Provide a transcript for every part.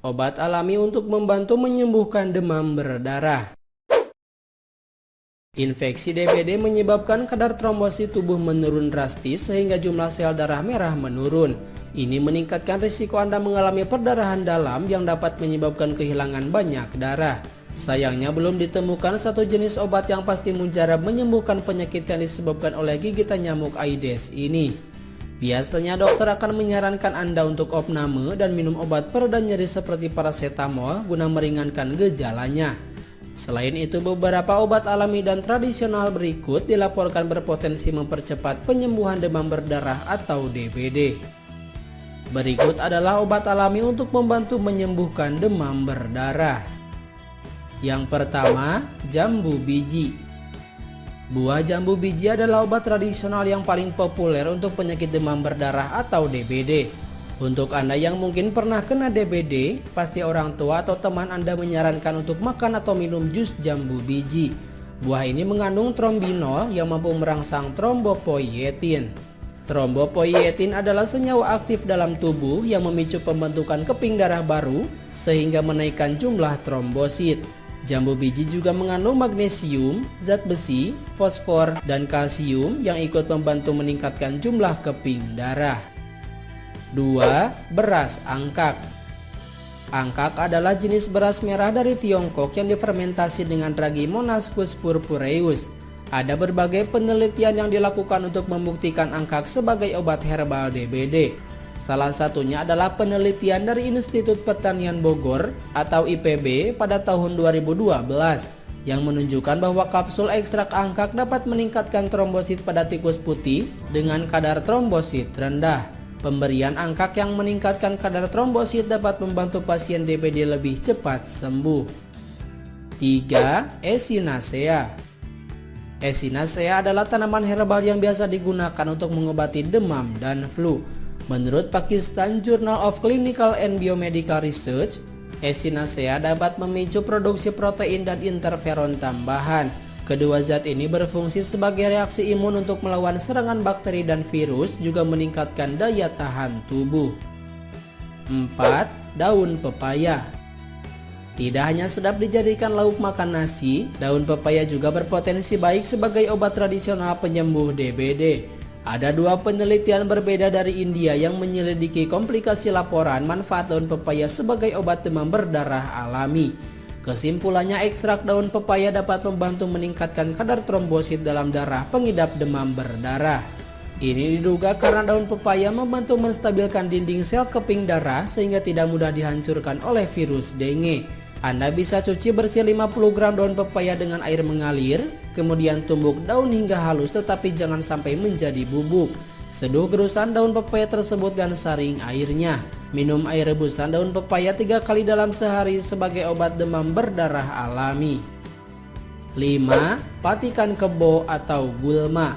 Obat alami untuk membantu menyembuhkan demam berdarah. Infeksi DBD menyebabkan kadar trombosit tubuh menurun drastis sehingga jumlah sel darah merah menurun. Ini meningkatkan risiko Anda mengalami perdarahan dalam yang dapat menyebabkan kehilangan banyak darah. Sayangnya belum ditemukan satu jenis obat yang pasti mujarab menyembuhkan penyakit yang disebabkan oleh gigitan nyamuk Aedes ini. Biasanya dokter akan menyarankan Anda untuk opname dan minum obat pereda nyeri seperti paracetamol guna meringankan gejalanya. Selain itu, beberapa obat alami dan tradisional berikut dilaporkan berpotensi mempercepat penyembuhan demam berdarah atau DBD. Berikut adalah obat alami untuk membantu menyembuhkan demam berdarah. Yang pertama, jambu biji. Buah jambu biji adalah obat tradisional yang paling populer untuk penyakit demam berdarah atau DBD. Untuk Anda yang mungkin pernah kena DBD, pasti orang tua atau teman Anda menyarankan untuk makan atau minum jus jambu biji. Buah ini mengandung trombinol yang mampu merangsang trombopoietin. Trombopoietin adalah senyawa aktif dalam tubuh yang memicu pembentukan keping darah baru sehingga menaikkan jumlah trombosit. Jambu biji juga mengandung magnesium, zat besi, fosfor, dan kalsium yang ikut membantu meningkatkan jumlah keping darah. 2. Beras angkak. Angkak adalah jenis beras merah dari Tiongkok yang difermentasi dengan ragi Monascus purpureus. Ada berbagai penelitian yang dilakukan untuk membuktikan angkak sebagai obat herbal DBD. Salah satunya adalah penelitian dari Institut Pertanian Bogor atau IPB pada tahun 2012 yang menunjukkan bahwa kapsul ekstrak angkak dapat meningkatkan trombosit pada tikus putih dengan kadar trombosit rendah. Pemberian angkak yang meningkatkan kadar trombosit dapat membantu pasien DBD lebih cepat sembuh. 3. Echinacea. Echinacea adalah tanaman herbal yang biasa digunakan untuk mengobati demam dan flu. Menurut Pakistan Journal of Clinical and Biomedical Research, Echinacea dapat memicu produksi protein dan interferon tambahan. Kedua zat ini berfungsi sebagai reaksi imun untuk melawan serangan bakteri dan virus, juga meningkatkan daya tahan tubuh. 4. Daun pepaya. Tidak hanya sedap dijadikan lauk makan nasi, daun pepaya juga berpotensi baik sebagai obat tradisional penyembuh DBD. Ada dua penelitian berbeda dari India yang menyelidiki komplikasi laporan manfaat daun pepaya sebagai obat demam berdarah alami. Kesimpulannya, ekstrak daun pepaya dapat membantu meningkatkan kadar trombosit dalam darah pengidap demam berdarah. Ini diduga karena daun pepaya membantu menstabilkan dinding sel keping darah sehingga tidak mudah dihancurkan oleh virus dengue. Anda bisa cuci bersih 50 gram daun pepaya dengan air mengalir, kemudian tumbuk daun hingga halus tetapi jangan sampai menjadi bubuk. Seduh gerusan daun pepaya tersebut dan saring airnya. Minum air rebusan daun pepaya 3 kali dalam sehari sebagai obat demam berdarah alami. 5. Patikan kebo atau gulma.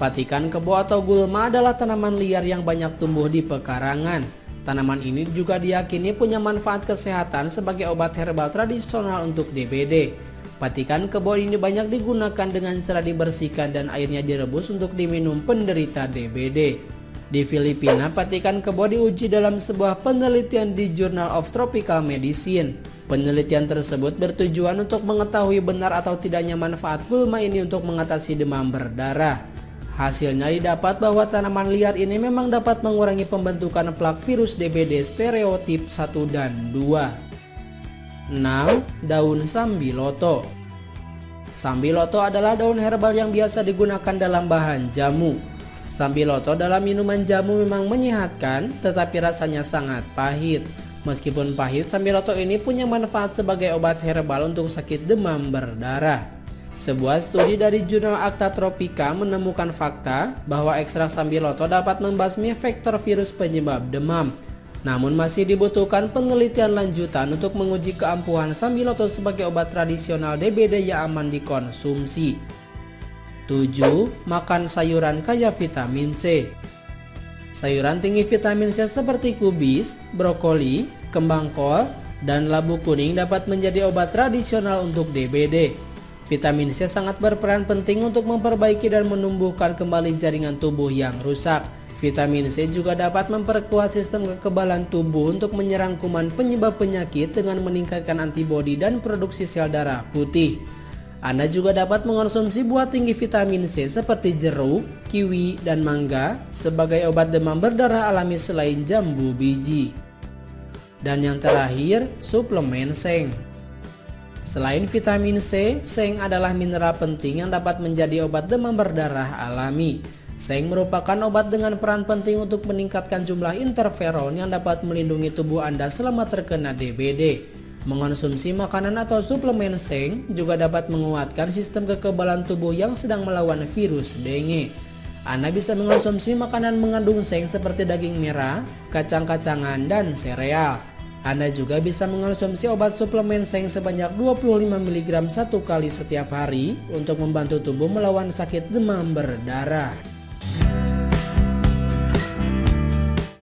Patikan kebo atau gulma adalah tanaman liar yang banyak tumbuh di pekarangan. Tanaman ini juga diyakini punya manfaat kesehatan sebagai obat herbal tradisional untuk DBD. Patikan kebo ini banyak digunakan dengan cara dibersihkan dan airnya direbus untuk diminum penderita DBD. Di Filipina, patikan kebo diuji dalam sebuah penelitian di Journal of Tropical Medicine. Penelitian tersebut bertujuan untuk mengetahui benar atau tidaknya manfaat gulma ini untuk mengatasi demam berdarah. Hasilnya didapat bahwa tanaman liar ini memang dapat mengurangi pembentukan plak virus DBD stereotip 1 dan 2. 6. Daun sambiloto. Sambiloto adalah daun herbal yang biasa digunakan dalam bahan jamu. Sambiloto dalam minuman jamu memang menyehatkan, tetapi rasanya sangat pahit. Meskipun pahit, sambiloto ini punya manfaat sebagai obat herbal untuk sakit demam berdarah. Sebuah studi dari jurnal Acta Tropica menemukan fakta bahwa ekstrak sambiloto dapat membasmi vektor virus penyebab demam. Namun masih dibutuhkan penelitian lanjutan untuk menguji keampuhan sambiloto sebagai obat tradisional DBD yang aman dikonsumsi. 7. Makan sayuran kaya vitamin C. Sayuran tinggi vitamin C seperti kubis, brokoli, kembang kol, dan labu kuning dapat menjadi obat tradisional untuk DBD. Vitamin C sangat berperan penting untuk memperbaiki dan menumbuhkan kembali jaringan tubuh yang rusak. Vitamin C juga dapat memperkuat sistem kekebalan tubuh untuk menyerang kuman penyebab penyakit dengan meningkatkan antibodi dan produksi sel darah putih. Anda juga dapat mengonsumsi buah tinggi vitamin C seperti jeruk, kiwi, dan mangga sebagai obat demam berdarah alami selain jambu biji. Dan yang terakhir, suplemen seng. Selain vitamin C, seng adalah mineral penting yang dapat menjadi obat demam berdarah alami. Seng merupakan obat dengan peran penting untuk meningkatkan jumlah interferon yang dapat melindungi tubuh Anda selama terkena DBD. Mengonsumsi makanan atau suplemen seng juga dapat menguatkan sistem kekebalan tubuh yang sedang melawan virus dengue. Anda bisa mengonsumsi makanan mengandung seng seperti daging merah, kacang-kacangan, dan sereal. Anda juga bisa mengonsumsi obat suplemen seng sebanyak 25 mg satu kali setiap hari untuk membantu tubuh melawan sakit demam berdarah.